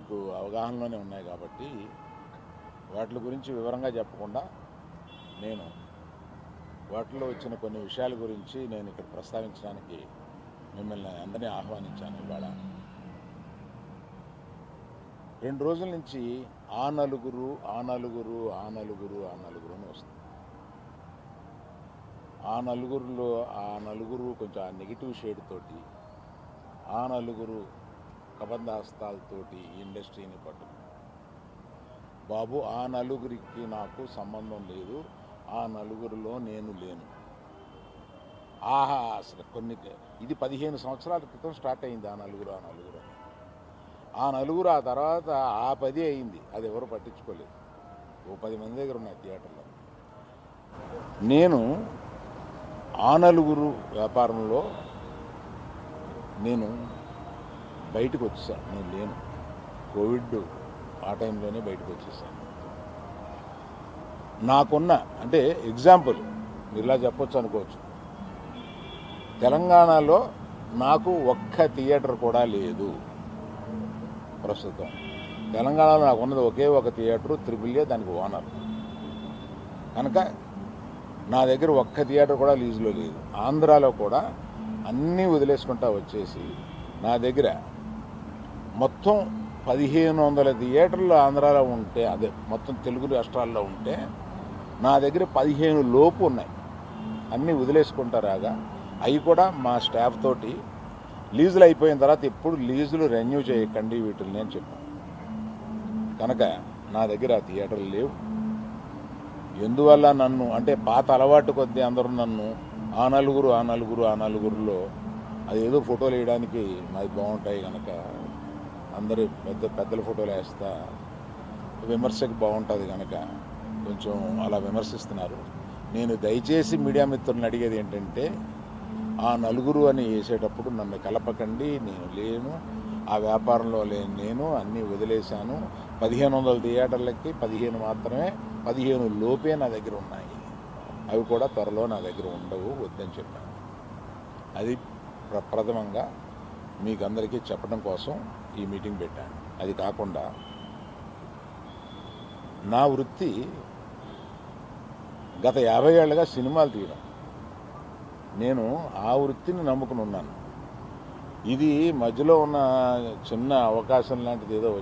మీకు అవగాహనలోనే ఉన్నాయి కాబట్టి వాటి గురించి వివరంగా చెప్పకుండా నేను వాటిలో వచ్చిన కొన్ని విషయాల గురించి నేను ఇక్కడ ప్రస్తావించడానికి మిమ్మల్ని అందరినీ ఆహ్వానించాను. ఇవాళ 2 రోజుల నుంచి ఆ నలుగురు అని వస్తుంది. ఆ నలుగురు కొంచెం ఆ నెగిటివ్ షేడ్ తోటి, ఆ నలుగురు కబంధాస్తాలతోటి ఈ ఇండస్ట్రీని పట్టు. బాబు, ఆ నలుగురికి నాకు సంబంధం లేదు, ఆ నలుగురిలో నేను లేను. అసలు ఇది 15 సంవత్సరాల క్రితం స్టార్ట్ అయింది ఆ నలుగురు అని. ఆ నలుగురు ఆ తర్వాత ఆ 10 అయింది, అది ఎవరు పట్టించుకోలేదు. ఓ 10 మంది దగ్గర ఉన్నాయి థియేటర్లో. నేను ఆ నలుగురు వ్యాపారంలో నేను బయటకు వచ్చేసాను. నేను లేను. కోవిడ్ ఆ టైంలోనే బయటకు వచ్చేసాను. నాకున్న అంటే ఎగ్జాంపుల్ మీరు ఇలా చెప్పొచ్చు అనుకోవచ్చు, తెలంగాణలో నాకు ఒక్క థియేటర్ కూడా లేదు ప్రస్తుతం. తెలంగాణలో నాకు ఉన్నది ఒకే ఒక థియేటరు, త్రిబుల్ ఏ, దానికి ఓనర్. కనుక నా దగ్గర ఒక్క థియేటర్ కూడా లీజులో లేదు. ఆంధ్రాలో కూడా అన్నీ వదిలేసుకుంటా వచ్చేసి నా దగ్గర మొత్తం 1500 థియేటర్లు ఆంధ్రాలో ఉంటే, అదే మొత్తం తెలుగు రాష్ట్రాల్లో ఉంటే నా దగ్గర 15 లోపు ఉన్నాయి. అన్నీ వదిలేసుకుంటారాగా అవి కూడా మా స్టాఫ్ తోటి లీజులు అయిపోయిన తర్వాత ఎప్పుడు లీజులు రెన్యూ చేయకండి వీటిని అని చెప్పాను. కనుక నా దగ్గర ఆ థియేటర్లు లేవు. ఎందువల్ల నన్ను అంటే పాత అలవాటు కొద్దీ అందరూ నన్ను ఆ నలుగురులో అదేదో ఫోటోలు వేయడానికి మాది బాగుంటాయి కనుక అందరూ పెద్దల ఫోటోలు వేస్తా, విమర్శకు బాగుంటుంది కనుక కొంచెం అలా విమర్శిస్తున్నారు. నేను దయచేసి మీడియా మిత్రులను అడిగేది ఏంటంటే, ఆ నలుగురు అని వేసేటప్పుడు నన్ను కలపకండి. నేను లేను, ఆ వ్యాపారంలో లేను. నేను అన్నీ వదిలేశాను. 1500 థియేటర్లకి 15 మాత్రమే, 15 లోపే నా దగ్గర ఉన్నాయి. అవి కూడా త్వరలో నా దగ్గర ఉండవు, వద్దని చెప్పాను. అది ప్రథమంగా మీకు అందరికీ చెప్పడం కోసం ఈ మీటింగ్ పెట్టాను. అది కాకుండా నా వృత్తి గత 50 ఏళ్ళుగా సినిమాలు తీయడం. నేను ఆ వృత్తిని నమ్ముకుని ఉన్నాను. ఇది మధ్యలో ఉన్న చిన్న అవకాశం లాంటిది ఏదో